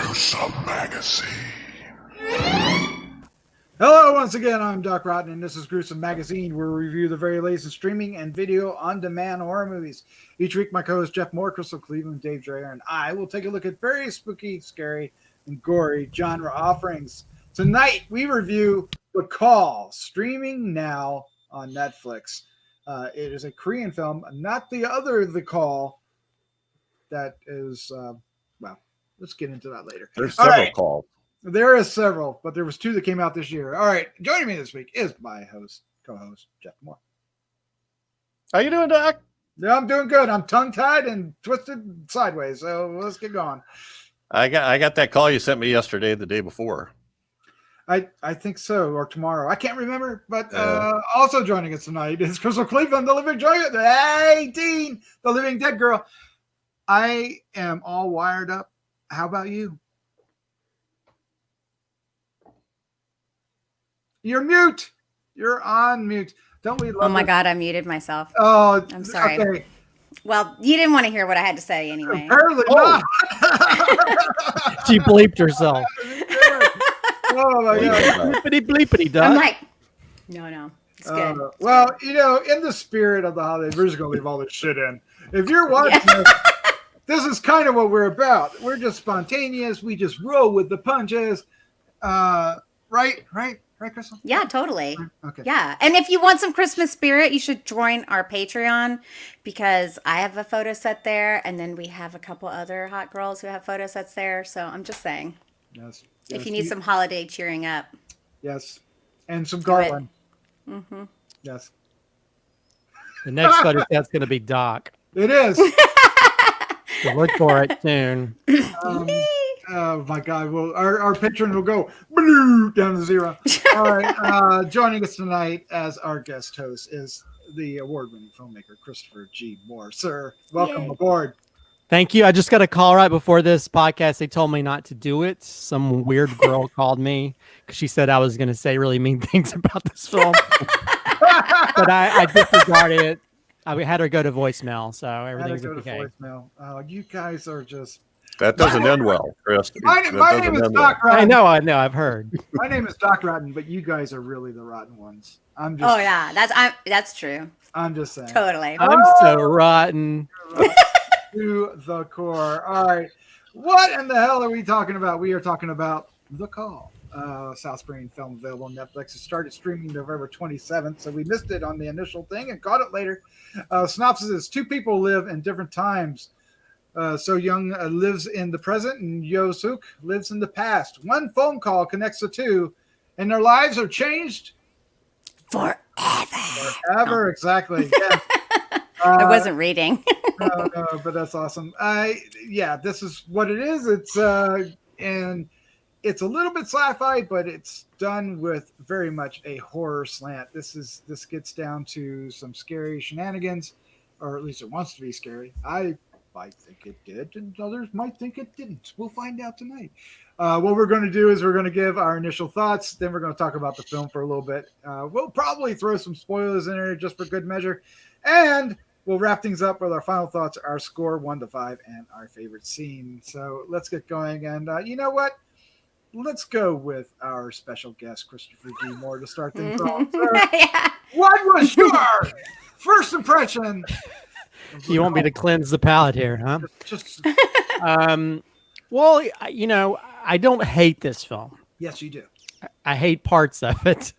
Gruesome Magazine. Hello, once again, I'm Doc Rotten, and this is Gruesome Magazine, where we review the very latest in streaming and video on-demand horror movies. Each week, my co-host Jeff Mohr, Crystal Cleveland, Dave Dreher, and I will take a look at very spooky, scary, and gory genre offerings. Tonight, we review The Call, streaming now on Netflix. It is a Korean film, not the other The Call that is, well, let's get into that later. There's several calls. There is several, but there was two that came out this year. All right, joining me this week is my co-host, Jeff Mohr. How you doing, Doc? Yeah, I'm doing good. I'm tongue-tied and twisted sideways, so let's get going. I got that call you sent me yesterday, the day before. I think so, or tomorrow. I can't remember, but also joining us tonight is Crystal Cleveland, the living joy, 18, the living dead girl. I am all wired up. How about you? You're mute. You're on mute. Don't we love Oh my God, I muted myself. Oh, I'm sorry. Okay. Well, you didn't want to hear what I had to say anyway. Apparently not. She bleeped herself. Oh my God. Bleepity bleepity, Doc. I'm like, no, it's good. Well, you know, in the spirit of the holidays, we're just going to leave all this shit in. If you're watching this is kind of what we're about. We're just spontaneous. We just roll with the punches. Right, Crystal? Yeah, totally. Okay. Yeah. And if you want some Christmas spirit, you should join our Patreon because I have a photo set there. And then we have a couple other hot girls who have photo sets there. So I'm just saying. Yes. If you need some holiday cheering up. Yes. And some garland. Mm-hmm. Yes. The next photo set's going to be Doc. It is. So look for it soon. Oh my God! Well, our patron will go down to zero. All right. Joining us tonight as our guest host is the award-winning filmmaker Christopher G. Mohr. Sir, welcome aboard. Thank you. I just got a call right before this podcast. They told me not to do it. Some weird girl called me because she said I was going to say really mean things about this film, but I disregarded it. I had her go to voicemail, so everything's okay. Voicemail. You guys are just. That doesn't end well, Chris. My name is Doc Rotten. I know. I've heard. My name is Doc Rotten, but you guys are really the rotten ones. I'm just. Oh yeah, that's true. I'm just saying. Totally. I'm so rotten. To the core. All right. What in the hell are we talking about? We are talking about The Call. South Korean film available on Netflix. It started streaming November 27th, so we missed it on the initial thing and caught it later. Synopsis is two people live in different times. Seo-Yeon lives in the present and Young-Sook lives in the past. One phone call connects the two, and their lives are changed Forever. Forever, exactly. Yeah. I wasn't reading. no, but that's awesome. This is what it is. It's and it's a little bit sci-fi, but it's done with very much a horror slant. This gets down to some scary shenanigans, or at least it wants to be scary. I might think it did, and others might think it didn't. We'll find out tonight. What we're going to do is we're going to give our initial thoughts, then we're going to talk about the film for a little bit. We'll probably throw some spoilers in there just for good measure, and we'll wrap things up with our final thoughts, our score 1 to 5, and our favorite scene. So let's get going, and you know what? Let's go with our special guest, Christopher G. Mohr, to start things off. Yeah. What was your first impression? You want me to cleanse the palate here, huh? Well, you know, I don't hate this film. Yes, you do. I hate parts of it.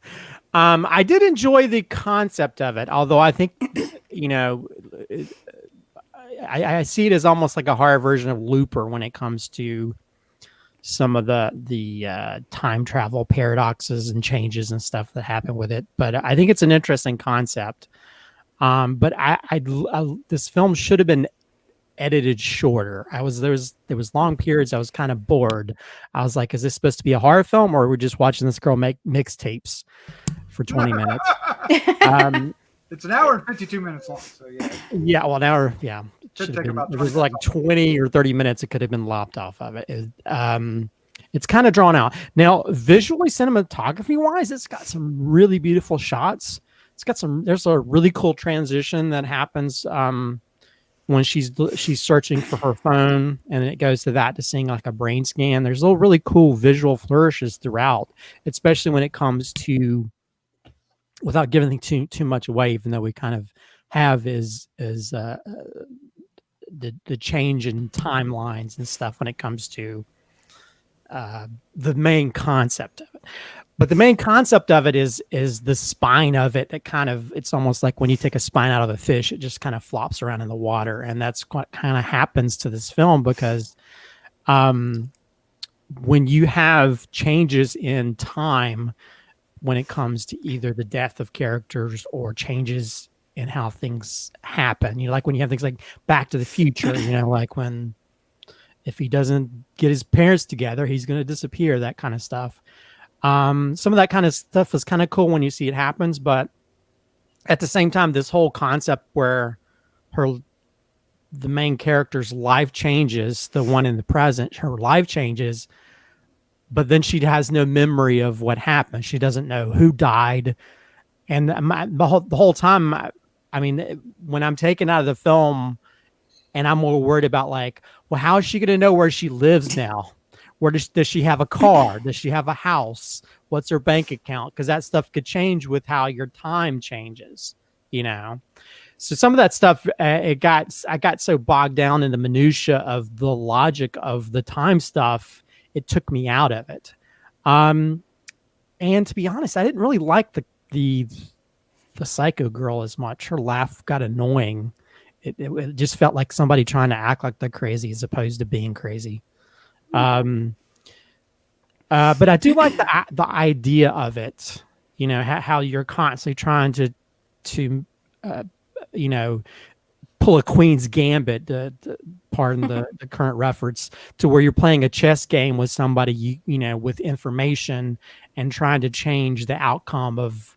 I did enjoy the concept of it, although I think, you know, I see it as almost like a horror version of Looper when it comes to some of the time travel paradoxes and changes and stuff that happen with it. But I think it's an interesting concept. But this film should have been edited shorter. There was long periods I was kind of bored. I was like, is this supposed to be a horror film, or are we just watching this girl make mixtapes for 20 minutes? It's an hour and 52 minutes long. So yeah. Yeah, well, an hour. Yeah, Should take about it was like 20 or 30 minutes. It could have been lopped off of it. It's kind of drawn out. Now, visually, cinematography wise, it's got some really beautiful shots. There's a really cool transition that happens when she's searching for her phone, and it goes to that to seeing like a brain scan. There's little really cool visual flourishes throughout, especially when it comes to, without giving too much away, even though we kind of have, is the change in timelines and stuff when it comes to the main concept of it. But the main concept of it is the spine of it that kind of, it's almost like when you take a spine out of a fish, it just kind of flops around in the water. And that's what kind of happens to this film, because when you have changes in time, when it comes to either the death of characters or changes in how things happen, like when you have things like Back to the Future, like when, if he doesn't get his parents together, he's going to disappear, that kind of stuff. Some of that kind of stuff is kind of cool when you see it happens, but at the same time, this whole concept where the main character's life changes, the one in the present, her life changes, but then she has no memory of what happened. She doesn't know who died. And the whole time, I mean, when I'm taken out of the film and I'm more worried about like, well, how is she going to know where she lives now? Where does she have a car? Does she have a house? What's her bank account? Because that stuff could change with how your time changes, So some of that stuff, I got so bogged down in the minutia of the logic of the time stuff, it took me out of it. And to be honest, I didn't really like the psycho girl as much. Her laugh got annoying. It just felt like somebody trying to act like they're crazy as opposed to being crazy. But I do like the idea of it, how you're constantly trying to pull a queen's gambit, pardon the current reference, to where you're playing a chess game with somebody, with information and trying to change the outcome of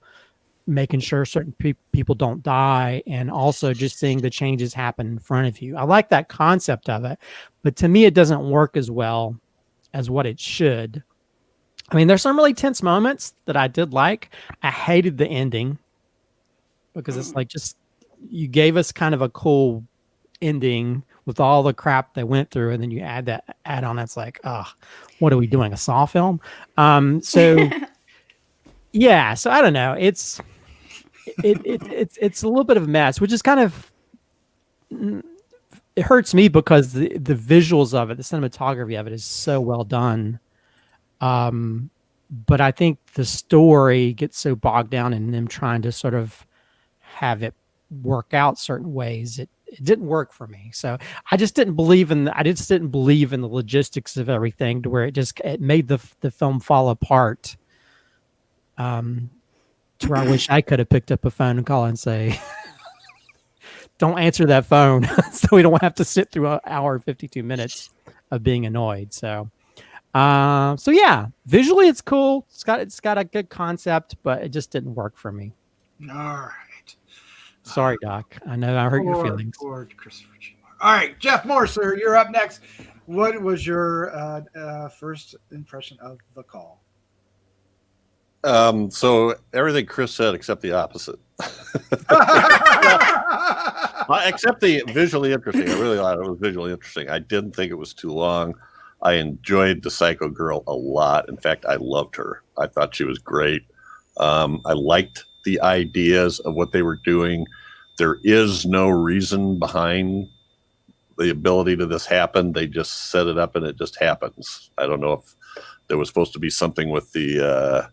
making sure certain people don't die, and also just seeing the changes happen in front of you. I like that concept of it, but to me, it doesn't work as well as what it should. I mean, there's some really tense moments that I did like. I hated the ending because it's like, just, you gave us kind of a cool ending with all the crap they went through, and then you add on. It's like, what are we doing? A Saw film? So yeah, so I don't know. It's a little bit of a mess, which is kind of, it hurts me because the visuals of it, the cinematography of it is so well done. But I think the story gets so bogged down in them trying to sort of have it work out certain ways. It didn't work for me. So I just didn't believe in the logistics of everything, to where it made the film fall apart. To where I wish I could have picked up a phone and call and say, don't answer that phone, so we don't have to sit through an hour and 52 minutes of being annoyed. So yeah, visually it's cool. It's got a good concept, but it just didn't work for me. All right. Sorry, Doc. I know I hurt your feelings. Poor Christopher G. Mohr. All right, Jeff Mohr, sir, you're up next. What was your first impression of The Call? So everything Chris said except the opposite. Except the visually interesting. I really thought it was visually interesting. I didn't think it was too long. I enjoyed the psycho girl a lot. In fact, I loved her. I thought she was great. I liked the ideas of what they were doing. There is no reason behind the ability to this happen. They just set it up and it just happens. I don't know if there was supposed to be something with the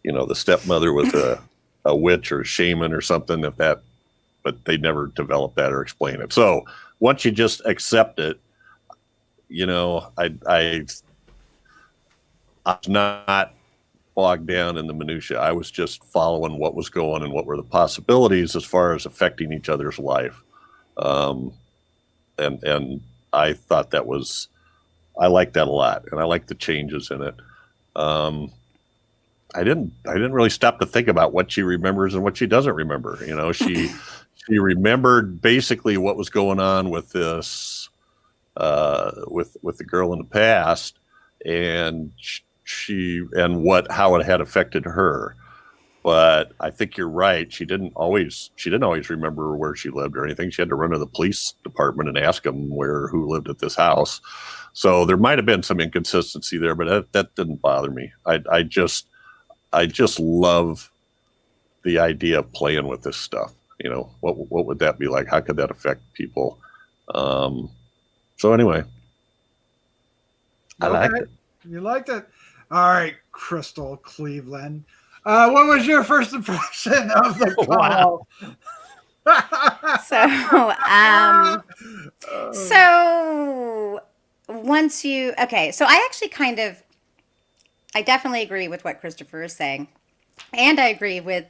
the stepmother was a witch or a shaman or something, but they never developed that or explain it. So once you just accept it, I was not bogged down in the minutia. I was just following what was going and what were the possibilities as far as affecting each other's life. And I thought I liked that a lot, and I liked the changes in it. I didn't really stop to think about what she remembers and what she doesn't remember. She remembered basically what was going on with this, with the girl in the past, and how it had affected her. But I think you're right. She didn't always remember where she lived or anything. She had to run to the police department and ask them who lived at this house. So there might have been some inconsistency there, but that didn't bother me. I just love the idea of playing with this stuff. What would that be like? How could that affect people? So anyway, I liked it. You liked it. All right, Crystal Cleveland. What was your first impression of the call? So once you, okay, so I actually I definitely agree with what Christopher is saying. And I agree with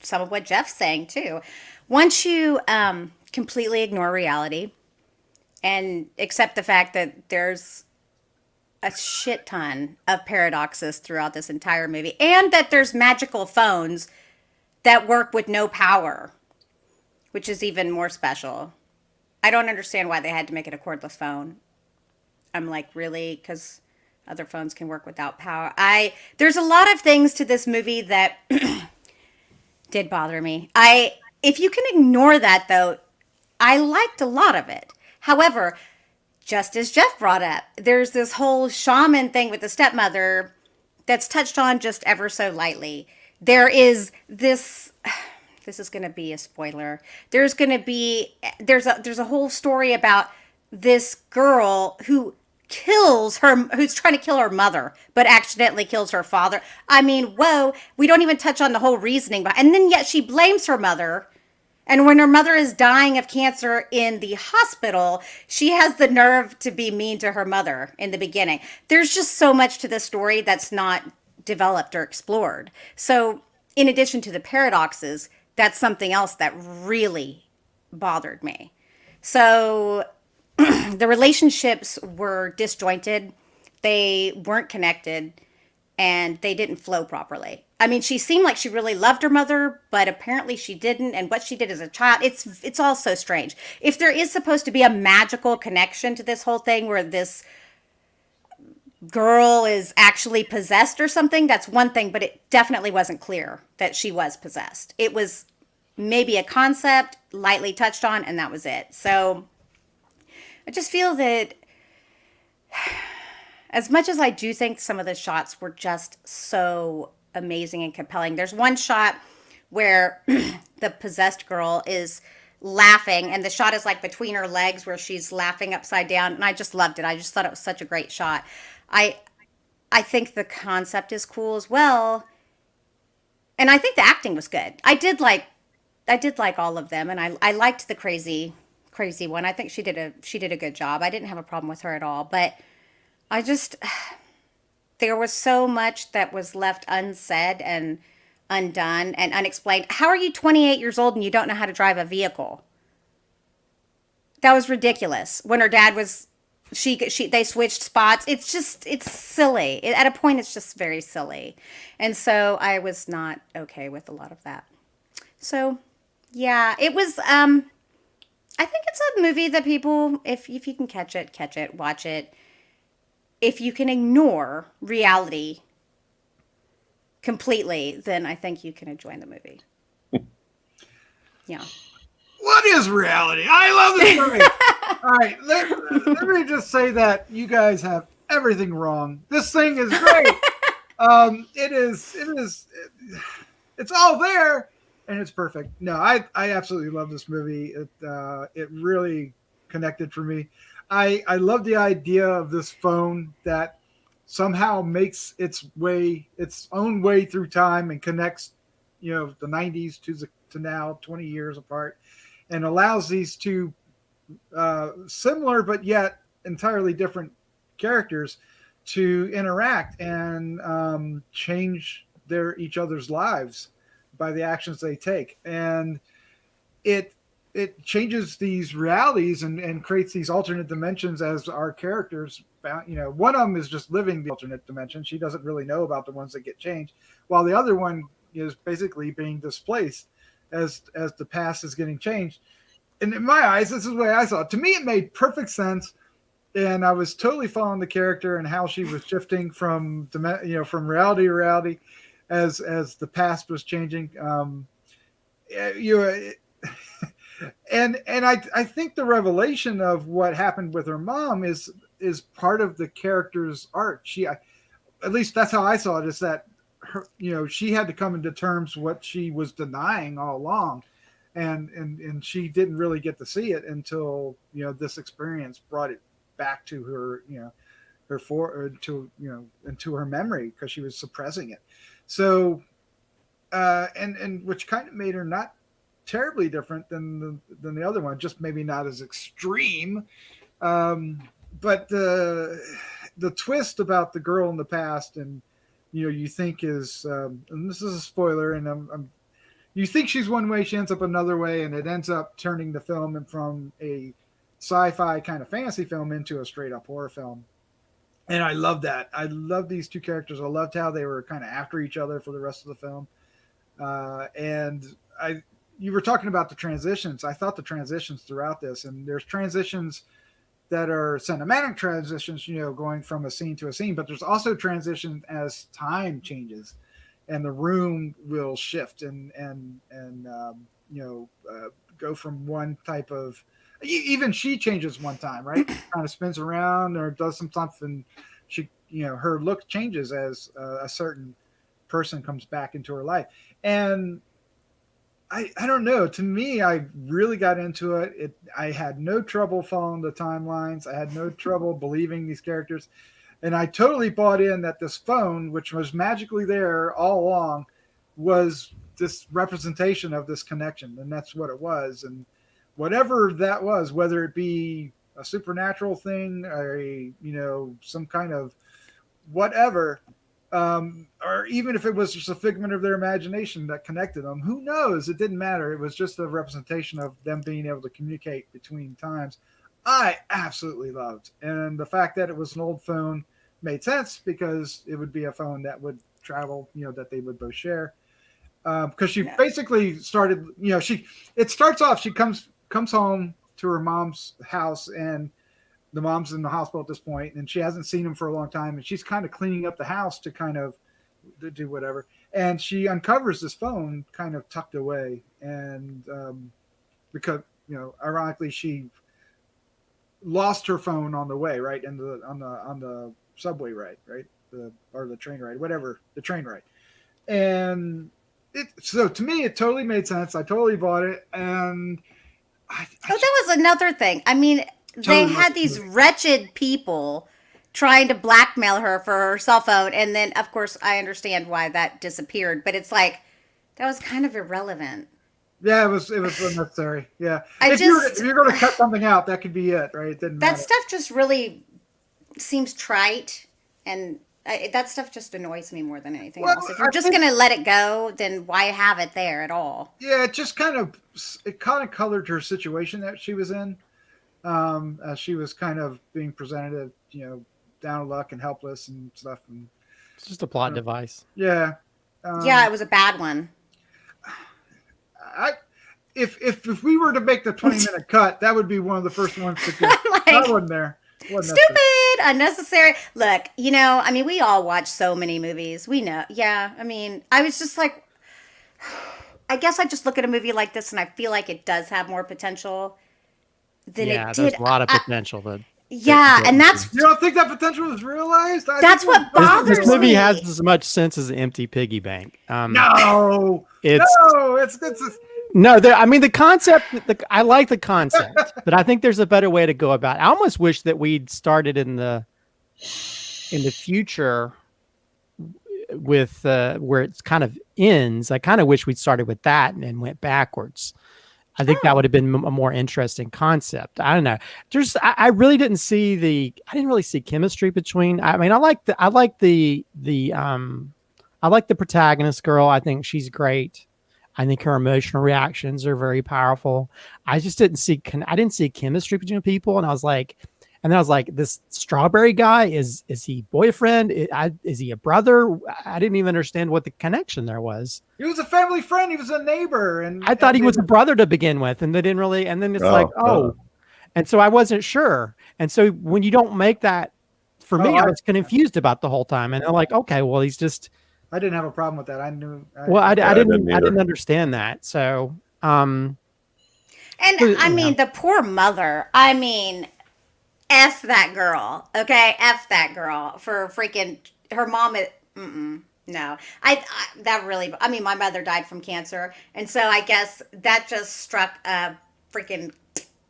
some of what Jeff's saying too. Once you completely ignore reality and accept the fact that there's a shit ton of paradoxes throughout this entire movie, and that there's magical phones that work with no power, which is even more special. I don't understand why they had to make it a cordless phone. I'm like, really? Because other phones can work without power. There's a lot of things to this movie that did bother me. If you can ignore that though, I liked a lot of it. However, just as Jeff brought up, there's this whole shaman thing with the stepmother that's touched on just ever so lightly. There is this is going to be a spoiler. There's a whole story about this girl who's trying to kill her mother, but accidentally kills her father. I mean, whoa, we don't even touch on the whole reasoning. And then yet she blames her mother. And when her mother is dying of cancer in the hospital, she has the nerve to be mean to her mother in the beginning. There's just so much to the story that's not developed or explored. So in addition to the paradoxes, that's something else that really bothered me. So the relationships were disjointed. They weren't connected. And they didn't flow properly. I mean, she seemed like she really loved her mother, but apparently she didn't. And what she did as a child, it's all so strange. If there is supposed to be a magical connection to this whole thing where this girl is actually possessed or something, that's one thing, but it definitely wasn't clear that she was possessed. It was maybe a concept lightly touched on, and that was it. So I just feel that as much as I do think some of the shots were just so amazing and compelling, there's one shot where the possessed girl is laughing, and the shot is like between her legs where she's laughing upside down, and I just loved it. I just thought it was such a great shot. I think the concept is cool as well, and I think the acting was good. I did like all of them, and I liked the crazy one. I think she did a good job. I didn't have a problem with her at all, but there was so much that was left unsaid and undone and unexplained. How are you 28 years old and you don't know how to drive a vehicle? That was ridiculous. When her dad was, they switched spots. It's silly. At a point, it's just very silly. And so I was not okay with a lot of that. So yeah, it was, I think it's a movie that people, if you can catch it, watch it. If you can ignore reality completely, then I think you can enjoy the movie. Yeah. What is reality? I love this movie. All right, let me just say that you guys have everything wrong. This thing is great. It's all there, and it's perfect. No, I absolutely love this movie. It really connected for me. I love the idea of this phone that somehow makes its own way through time and connects, the 90s to now, 20 years apart, and allows these two similar but yet entirely different characters to interact and change each other's lives by the actions they take. And it changes these realities and creates these alternate dimensions as our characters. One of them is just living the alternate dimension. She doesn't really know about the ones that get changed, while the other one is basically being displaced as the past is getting changed. And in my eyes, this is the way I saw it. To me, it made perfect sense, and I was totally following the character and how she was shifting from reality to reality. as the past was changing. You and I think the revelation of what happened with her mom is part of the character's arc. At least that's how I saw it. Is that her, she had to come into terms what she was denying all along, and she didn't really get to see it until this experience brought it back to her, into her memory, because she was suppressing it. So, and which kind of made her not terribly different than the other one, just maybe not as extreme. But the twist about the girl in the past, and you think is, and this is a spoiler, and you think she's one way, she ends up another way, and it ends up turning the film from a sci-fi kind of fantasy film into a straight up horror film. And I love that. I love these two characters. I loved how they were kind of after each other for the rest of the film. And you were talking about the transitions. I thought the transitions throughout this, and there's transitions that are cinematic transitions, going from a scene to a scene, but there's also transitions as time changes and the room will shift and go from one type of, even she changes one time, right? Kind of spins around or does some stuff, and she, her look changes as a certain person comes back into her life. And I don't know. To me, I really got into it. I had no trouble following the timelines. I had no trouble believing these characters. And I totally bought in that this phone, which was magically there all along, was this representation of this connection. And that's what it was. And whatever that was, whether it be a supernatural thing or some kind of whatever, or even if it was just a figment of their imagination that connected them, who knows? It didn't matter. It was just a representation of them being able to communicate between times. I absolutely loved. And the fact that it was an old phone made sense, because it would be a phone that would travel, that they would both share. Because she basically started, it starts off, she comes home to her mom's house, and the mom's in the hospital at this point, and she hasn't seen him for a long time, and she's kind of cleaning up the house to kind of do whatever. And she uncovers this phone kind of tucked away. And because, ironically, she lost her phone on the way, right? And on the subway ride, right? Or the train ride, whatever, the train ride. And so to me, it totally made sense. I totally bought it. And that was another thing. I mean, they had these wretched people trying to blackmail her for her cell phone. And then, of course, I understand why that disappeared. But it's like, that was kind of irrelevant. Yeah, it was unnecessary. Yeah. If you're going to cut something out, that could be it, right? It didn't matter. That stuff just really seems trite. And that stuff just annoys me more than anything else. If you're just going to let it go, then why have it there at all? Yeah, it just kind of colored her situation that she was in. As she was kind of being presented, down on luck and helpless and stuff. And it's just a plot device. Yeah. Yeah, it was a bad one. If we were to make the 20-minute cut, that would be one of the first ones to get. That wasn't there. Stupid, unnecessary. Look, we all watch so many movies. We know. Yeah, I was just like, I guess I just look at a movie like this and I feel like it does have more potential than it did. There's a lot of potential. And that's... You don't think that potential was realized? That's what bothers me. This movie has as much sense as an empty piggy bank. No, it's no. The concept. I like the concept, but I think there's a better way to go about it. I almost wish that we'd started in the future with where it's kind of ends. I kind of wish we'd started with that and went backwards. I think that would have been a more interesting concept. I don't know. I really didn't see I didn't really see chemistry between. I like the protagonist girl. I think she's great. I think her emotional reactions are very powerful. I just didn't see chemistry between people, and I was like, this strawberry guy, is he boyfriend? Is he a brother? I didn't even understand what the connection there was. He was a family friend. He was a neighbor, and I thought he was a brother to begin with, and they didn't really. And then it's and so I wasn't sure. And so when you don't make that, for me, I was confused about the whole time. And I'm like, okay, well, he's just I didn't have a problem with that. I knew. Well, I didn't I either. didn't understand that. So, And I mean, the poor mother. I mean, F that girl. Okay, F that girl for freaking her mom. No, that really. I mean, my mother died from cancer, and so I guess that just struck a freaking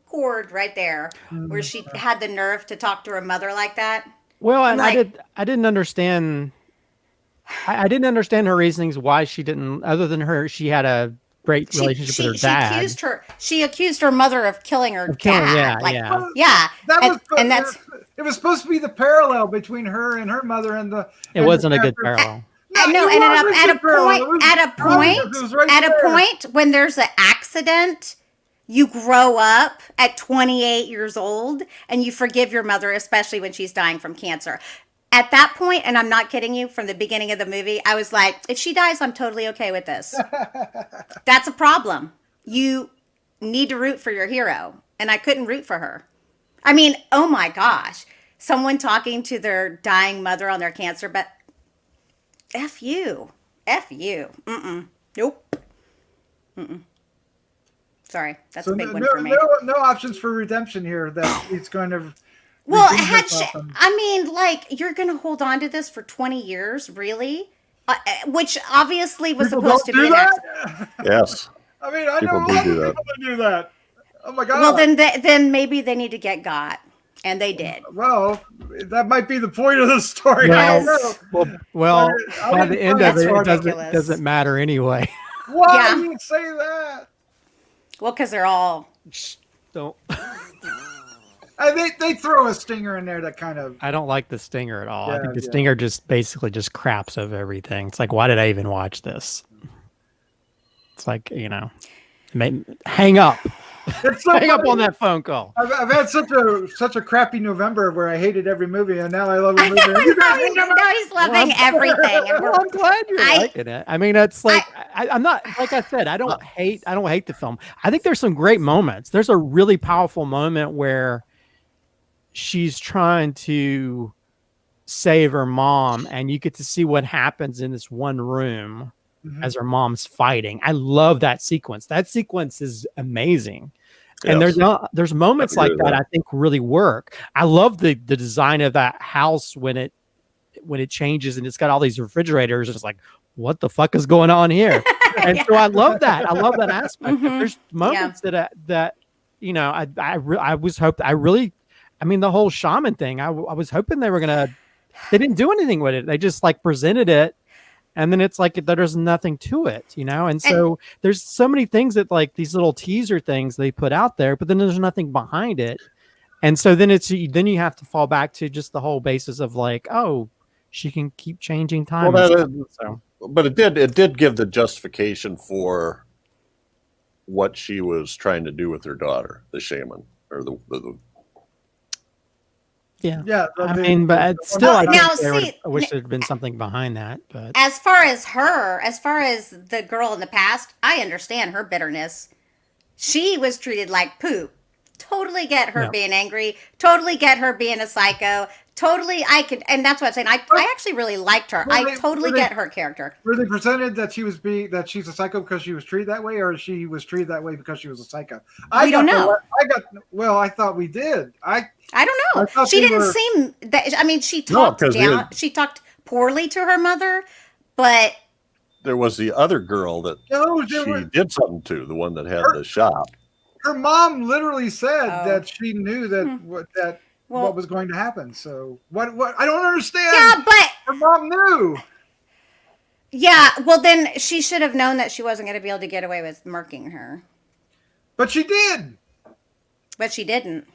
chord right there, where she had the nerve to talk to her mother like that. well, and Like, I didn't understand. I didn't understand her reasonings why she didn't. Other than she had a great relationship with her dad. She accused her mother of killing her Of killing, dad. Yeah. That and, was. and that's It was supposed to be the parallel between her and her mother and the. It wasn't a good parallel. no, it and wasn't at a good parallel. point, It at a point, was right at a there. point when there's an accident, you grow up at 28 years old and you forgive your mother, especially when she's dying from cancer. At that point, and I'm not kidding you, from the beginning of the movie, I was like, if she dies, I'm totally okay with this. That's a problem. You need to root for your hero, and I couldn't root for her. I mean, oh my gosh, someone talking to their dying mother on their cancer bed. F you. F you. Nope. Sorry, that's a big one for me. No options for redemption here. That he's going to. Well, redeem himself and- I mean, like, you're going to hold on to this for 20 years, really? Which obviously was People supposed to don't be do an accident. that? Yes. I mean, I People know a do lot of do that. people that do that. Oh my god. Well, then maybe they need to get got, and they did. Well, that might be the point of the story. I don't Yes. know. Well, I by didn't the end find of it, That's it ridiculous. doesn't matter anyway. Why Yeah. do you say that? Well, because they're all. Don't. They throw a stinger in there that kind of. I don't like the stinger at all. I Yeah, think the yeah. stinger just basically just craps over everything. It's like, why did I even watch this? It's like, hang up. It's so Hang up funny. on that phone call. I've had such a crappy November where I hated every movie, and now I love a I movie. know, now he's loving everything. And Well, I'm glad you're I- liking it. I mean, it's like I'm not, like I said, I don't hate the film. I think there's some great moments. There's a really powerful moment where she's trying to save her mom, and you get to see what happens in this one room as her mom's fighting. I love that sequence. That sequence is amazing. And Yes. there's moments I like agree with that I think really work. I love the design of that house when it changes and it's got all these refrigerators. It's like, what the fuck is going on here? And so I love that. I love that aspect. There's moments that I mean, the whole shaman thing. I was hoping they didn't do anything with it. They just like presented it. And then it's like there's nothing to it, and so there's so many things that like these little teaser things they put out there, but then there's nothing behind it. And so then you have to fall back to just the whole basis of like, oh, she can keep changing time. But it did give the justification for what she was trying to do with her daughter, the shaman, or the Yeah. I mean, but it's still, I Now, wish there'd been something behind that. But as far as the girl in the past, I understand her bitterness. She was treated like poop. Totally get her being angry. Totally get her being a psycho. Totally, and that's what I'm saying. I actually really liked her. I totally get her character. Were they presented that she's a psycho because she was treated that way, or she was treated that way because she was a psycho? We don't know. I thought we did. I don't know. I thought She they didn't were- seem that. I mean, she talked 'cause down. She talked poorly to her mother, but there was the other girl that she did something to, the one that had the shop. her mom literally said Oh. that she knew that what was going to happen. So what I don't understand. yeah, but Her mom knew. yeah. Well, then she should have known that she wasn't going to be able to get away with murking her, But she did. but she didn't.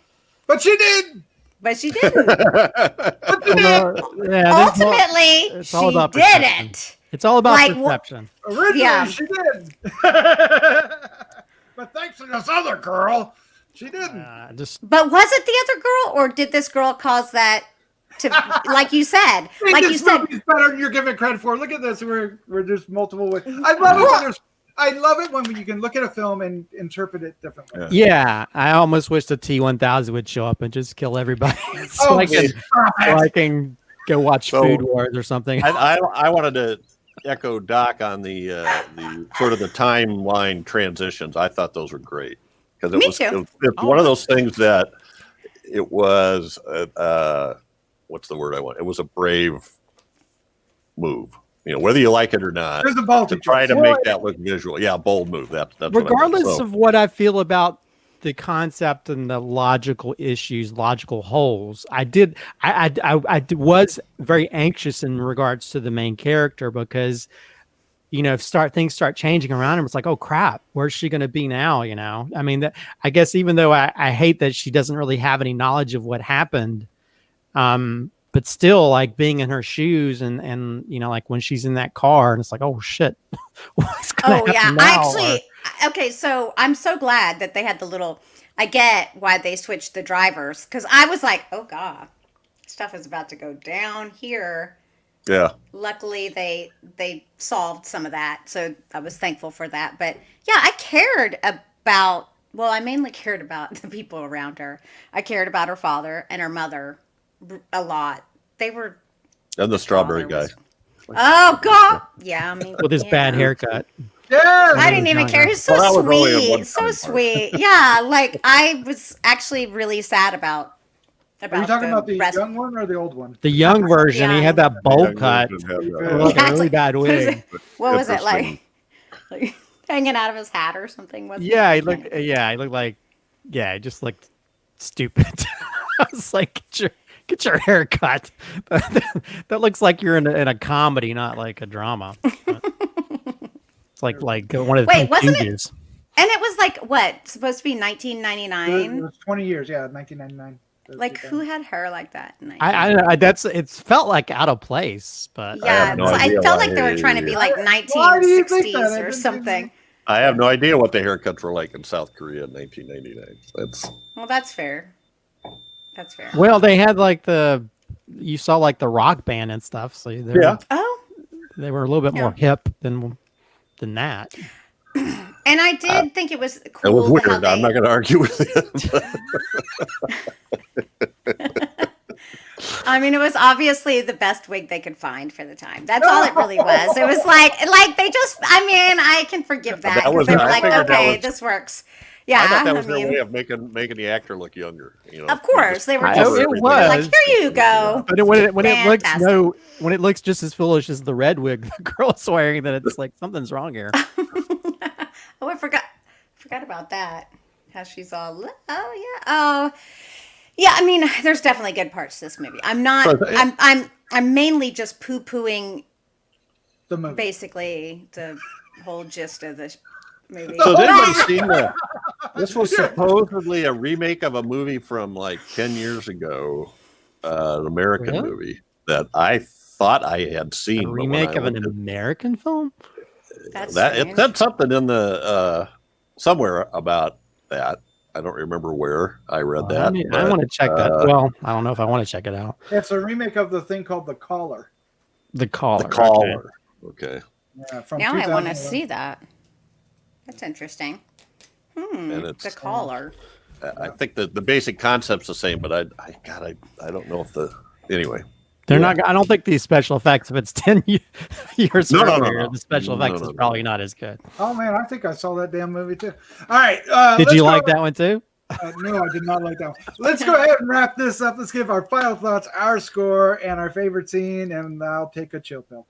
But she did. But she didn't. But she did. Ultimately, it's all she about perception. didn't. It's all about Like, perception. Originally, Yeah. she did. But thanks to this other girl, she didn't. But was it the other girl, or did this girl cause that to, like you said, This movie's better than you're giving it credit for. Look at this. Where there's multiple ways. I love it when you can look at a film and interpret it differently. Yeah, I almost wish the T-1000 would show up and just kill everybody, so I can go watch So, Food Wars or something. I wanted to echo Doc on the sort of the timeline transitions. I thought those were great because Me too. It's one of those things that it was what's the word I want? It was a brave move. You know, whether you like it or not, There's a ball to try to make that look visual. Yeah, bold move. That's regardless of what I feel about the concept and the logical issues, logical holes. I was very anxious in regards to the main character because, you know, if things start changing around him, it's like, oh crap, where's she going to be now? You know, I mean, I guess even though I hate that she doesn't really have any knowledge of what happened, but still, like being in her shoes and you know, like when she's in that car and it's like, oh shit, what's going to happen now? Okay, so I'm so glad that they had the little. I get why they switched the drivers because I was like, oh god, stuff is about to go down here. Yeah. Luckily, they solved some of that, so I was thankful for that. But yeah, I cared about. Well, I mainly cared about the people around her. I cared about her father and her mother a lot. They were. And the strawberry guy. Oh god, yeah. I mean, with his bad haircut. Yeah, I didn't even care. He's so sweet, so sweet. Yeah, like I was actually really sad about. Are you talking about the young one or the old one? The young version. He had that bowl cut. Like a really bad wig. What was it like hanging out of his hat or something? Yeah, he looked. Yeah, he looked like. Yeah, he just looked stupid. I was like, get your hair cut. That looks like you're in a comedy, not like a drama. It's like one of the wasn't it? And it was like what? Supposed to be 1999. It was 20 years, yeah, 1999. Like who had hair like that? It felt like out of place, but yeah, I felt like they were trying to be like 1960s or something. I have no idea what the haircuts were like in South Korea in 1999. That's fair. That's fair. Well, they had like you saw like the rock band and stuff, so they were a little bit more hip than that. And I did think it was cool. It was weird. I'm not going to argue with you. I mean, it was obviously the best wig they could find for the time. That's all it really was. It was like they just. I mean, I can forgive that because they were like, okay, this works. Yeah, I thought that was their way of making the actor look younger. You know, of course, they were just like, here you go. But when it looks just as foolish as the red wig the girl's wearing, then it's like something's wrong here. Oh, I forgot about that. How she's all, oh yeah. I mean, there's definitely good parts to this movie. I'm not. I'm mainly just poo-pooing the movie. Basically, the whole gist of the movie. So has anybody seen that? This was supposedly a remake of a movie from like 10 years ago, an American movie that I thought I had seen. A remake of an American film? It said something in the somewhere about that. I don't remember where I read that. I want to check that. Well, I don't know if I want to check it out. It's a remake of the thing called The Caller. The Caller. The Caller. Okay. Yeah, from now I want to see that. That's interesting. And it's The Caller. I think the basic concept's the same, but I don't know if anyway. They're not. I don't think these special effects. If it's 10 years earlier, the special effects is probably not as good. Oh man, I think I saw that damn movie too. All right. Did you like that one too? No, I did not like that one. Let's go ahead and wrap this up. Let's give our final thoughts, our score, and our favorite scene, and I'll take a chill pill.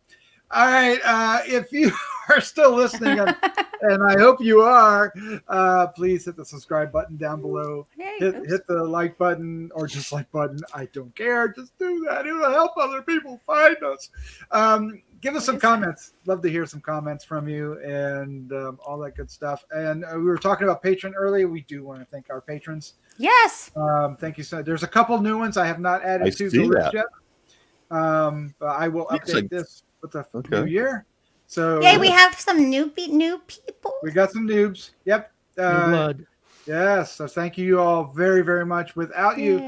All right. If you are still listening, and I hope you are, please hit the subscribe button down below. Hit the like button or dislike button. I don't care. Just do that. It will help other people find us. Give us some comments. Love to hear some comments from you and all that good stuff. And we were talking about Patreon earlier. We do want to thank our patrons. Yes. Thank you so. There's a couple new ones I have not added to the list yet. But I will update this with the new year. So yay, we have some new people. We got some noobs. Yep. Blood. Yes. So thank you all very, very much. Without you,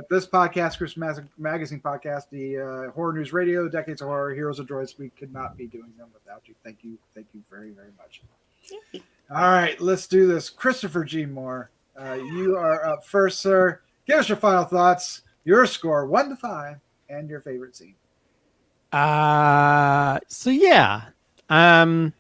this podcast, Christmas Magazine podcast, the Horror News Radio, Decades of Horror, Heroes of Droids, we could not be doing them without you. Thank you. Thank you very, very much. Yay. All right, let's do this. Christopher G. Mohr, you are up first, sir. Give us your final thoughts, your score, 1 to 5, and your favorite scene. So yeah, I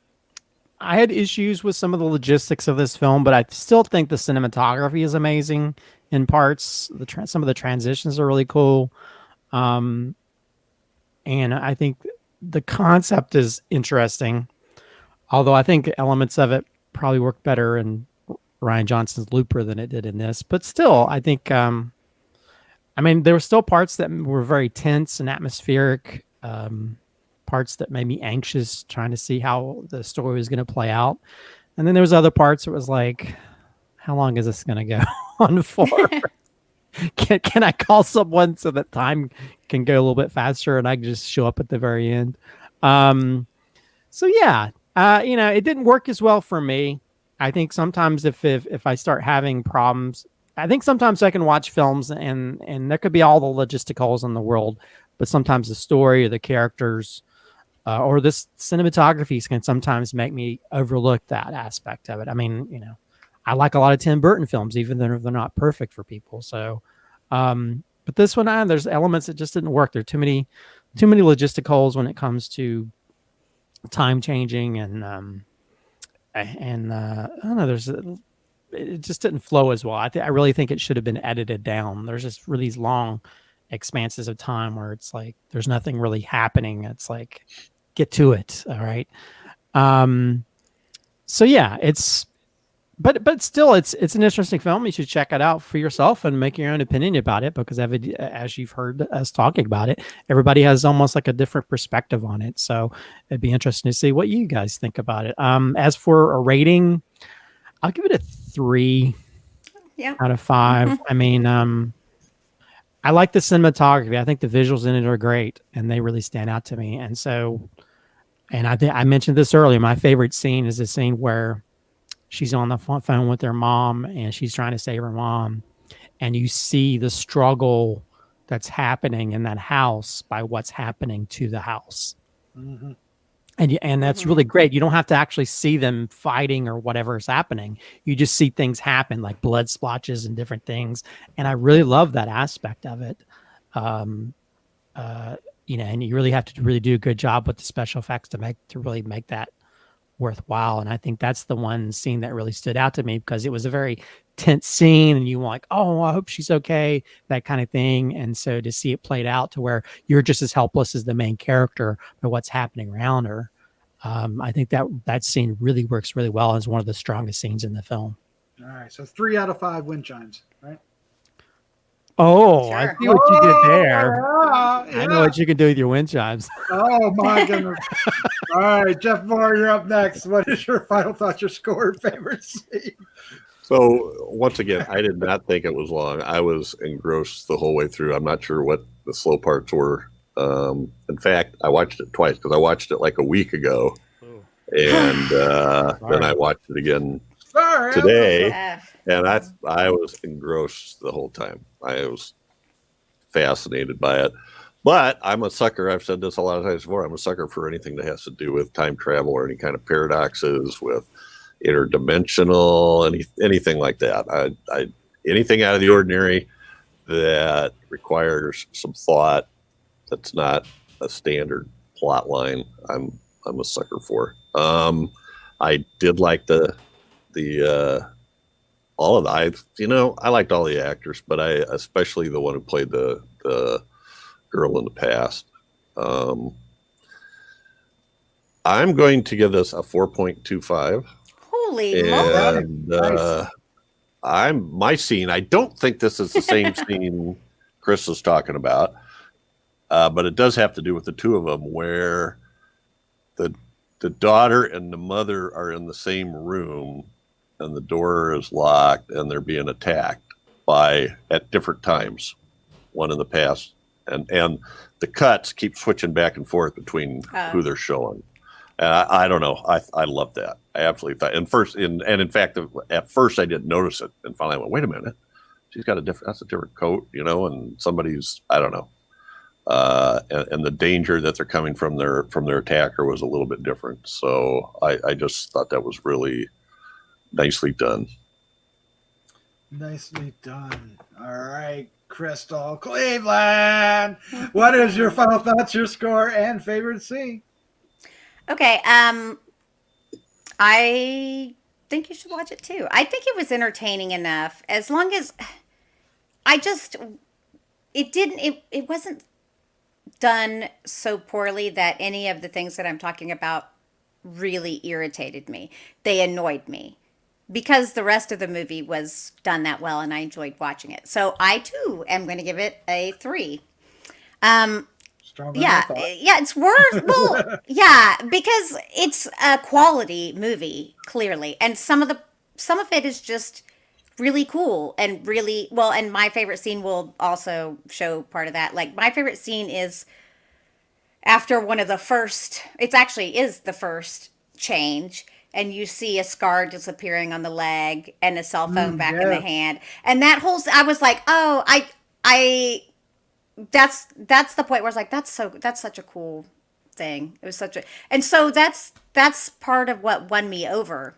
had issues with some of the logistics of this film, but I still think the cinematography is amazing in parts. Some of the transitions are really cool. And I think the concept is interesting, although I think elements of it probably work better in Ryan Johnson's Looper than it did in this. But still, I think, I mean, there were still parts that were very tense and atmospheric, parts that made me anxious trying to see how the story was going to play out. And then there was other parts that was like, how long is this going to go on for? Can I call someone so that time can go a little bit faster and I can just show up at the very end? So yeah, it didn't work as well for me. I think sometimes if I start having problems, I think sometimes I can watch films and there could be all the logisticals in the world, but sometimes the story or the characters or this cinematography can sometimes make me overlook that aspect of it. I mean, I like a lot of Tim Burton films, even though they're not perfect for people. So, but this one, there's elements that just didn't work. There are too many logisticals when it comes to time changing and I don't know. It just didn't flow as well. I really think it should have been edited down. There's just really these long expanses of time where it's like there's nothing really happening. It's like get to it. All right. So yeah, but still it's an interesting film. You should check it out for yourself and make your own opinion about it, because as you've heard us talking about it, everybody has almost like a different perspective on it. So it'd be interesting to see what you guys think about it. As for a rating, I'll give it a 3 out of 5. Mm-hmm. I mean, I like the cinematography. I think the visuals in it are great and they really stand out to me. And so, and I think I mentioned this earlier, my favorite scene is the scene where she's on the phone with her mom and she's trying to save her mom. And you see the struggle that's happening in that house by what's happening to the house. Mm-hmm. And that's really great. You don't have to actually see them fighting or whatever is happening. You just see things happen, like blood splotches and different things. And I really love that aspect of it. And you really have to really do a good job with the special effects to really make that worthwhile. And I think that's the one scene that really stood out to me, because it was a very tense scene and you were like, oh, I hope she's okay, that kind of thing. And so to see it played out to where you're just as helpless as the main character for what's happening around her, I think that scene really works really well and is one of the strongest scenes in the film. All right, so 3 out of 5 wind chimes, right? Oh, sure. I see what you did there. Yeah. I know what you can do with your wind chimes. Oh my goodness! All right, Jeff Mohr, you're up next. What is your final thoughts, your score, and favorite scene? So once again, I did not think it was long. I was engrossed the whole way through. I'm not sure what the slow parts were. In fact, I watched it twice because I watched it like a week ago, and then I watched it again today, and I was engrossed the whole time. I was fascinated by it. But I'm a sucker. I've said this a lot of times before. I'm a sucker for anything that has to do with time travel or any kind of paradoxes with interdimensional, anything like that. I anything out of the ordinary that requires some thought that's not a standard plot line, I'm a sucker for. I did like the all of the I liked all the actors, but I especially the one who played the girl in the past. I'm going to give this a 4.25. Holy moly! And my scene. I don't think this is the same scene Chris was talking about, but it does have to do with the two of them, where the daughter and the mother are in the same room, and the door is locked, and they're being attacked at different times, one in the past, and the cuts keep switching back and forth between who they're showing. And I don't know. I love that. I absolutely thought. In fact, at first I didn't notice it, and finally I went, "Wait a minute, she's got that's a different coat, and somebody's, I don't know." And the danger that they're coming from their attacker was a little bit different. So I just thought that was really nicely done. Nicely done. All right, Crystal Cleveland. What is your final thoughts, your score, and favorite scene? Okay, I think you should watch it too. I think it was entertaining enough. As long as I just it wasn't done so poorly that any of the things that I'm talking about really irritated me. They annoyed me because the rest of the movie was done that well and I enjoyed watching it. So I too am going to give it a 3. Stronger than I Yeah, thought. yeah, it's worth. Well, yeah, because it's a quality movie, clearly, and some of it is just really cool and really well. And my favorite scene will also show part of that. Like my favorite scene is after one of the first. It actually is the first change, and you see a scar disappearing on the leg and a cell phone back in yeah. the hand, and that whole. I was like, oh, I that's the point where I was like, that's such a cool thing. It was such a, and so that's part of what won me over.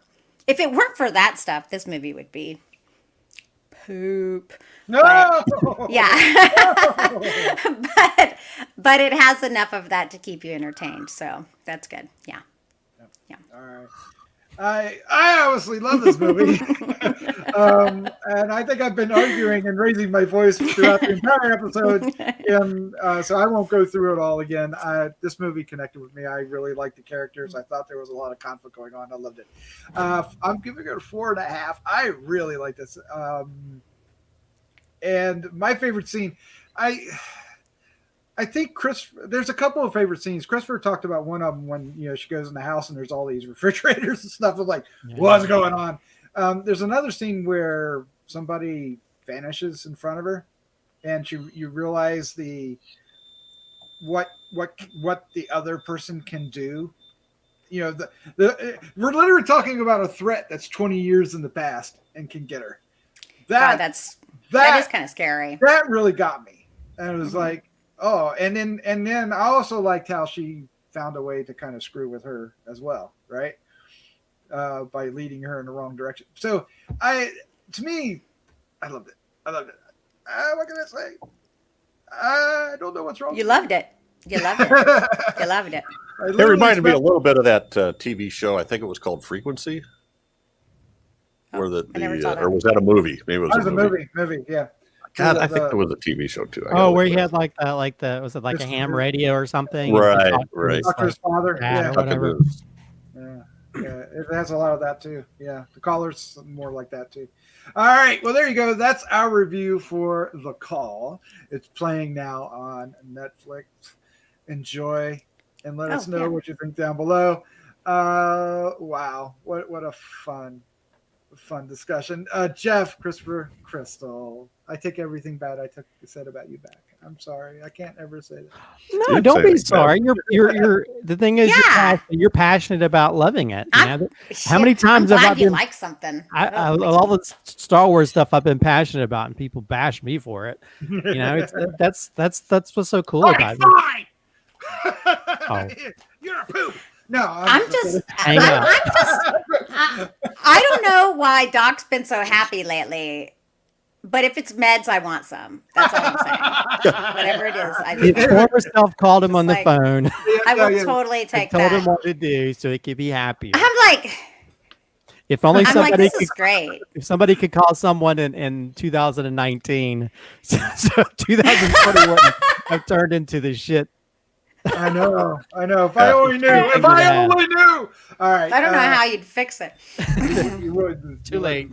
If it weren't for that stuff, this movie would be poop. No. Yeah. but it has enough of that to keep you entertained, so that's good. Yeah. All right. I obviously love this movie, and I think I've been arguing and raising my voice throughout the entire episode, and so I won't go through it all again. This movie connected with me. I really liked the characters. I thought there was a lot of conflict going on. I loved it. I'm giving it a 4.5. I really like this, and my favorite scene, I think there's a couple of favorite scenes. Christopher talked about one of them when she goes in the house and there's all these refrigerators and stuff. I'm like, what's going on? There's another scene where somebody vanishes in front of her, and you realize what the other person can do. We're literally talking about a threat that's 20 years in the past and can get her. That is kind of scary. That really got me, and it was like. Oh, and then I also liked how she found a way to kind of screw with her as well, right? By leading her in the wrong direction. So I loved it. What can I say? I don't know what's wrong. You loved it. You loved it. You loved it. It reminded me a little bit of that TV show. I think it was called Frequency. Where or was that a movie? Maybe it was a movie. Yeah. God, I think it was a TV show too. Where he had was it like a ham radio or something? Right. Talk to his father. Yeah. Whatever. Yeah, it has a lot of that too. Yeah, the caller's more like that too. All right, well there you go. That's our review for The Call. It's playing now on Netflix. Enjoy and let us know what you think down below. Wow, what a fun discussion. Jeff, Christopher, Crystal. I take everything bad I said about you back. I'm sorry. I can't ever say that. No, don't be sorry. You're the thing is you're passionate about loving it. How many times have I been like something? All the Star Wars stuff I've been passionate about, and people bash me for it. That's what's so cool about it. Oh. You're a poop. No, I don't know why Doc's been so happy lately. But if it's meds, I want some. That's all I'm saying. Whatever it is. His former self called him on the phone. I will totally take that. Told him what to do so he could be happier. I'm like, if only somebody this is great. If somebody could call someone in 2019, so 2021 have turned into the shit. I know. If I only knew. If I only knew. All right. I don't know how you'd fix it. You wouldn't. Too late.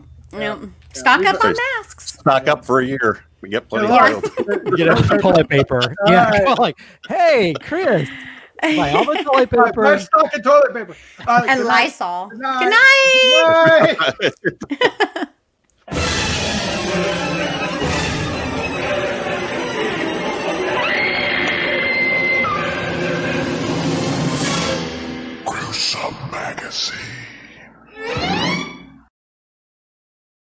Stock up on masks. Stock up for a year. We get plenty of toilet paper. Yeah. Like, hey, Chris. Buy all the toilet paper. Buy stock of toilet paper. And Lysol. Good night. Gruesome Magazine.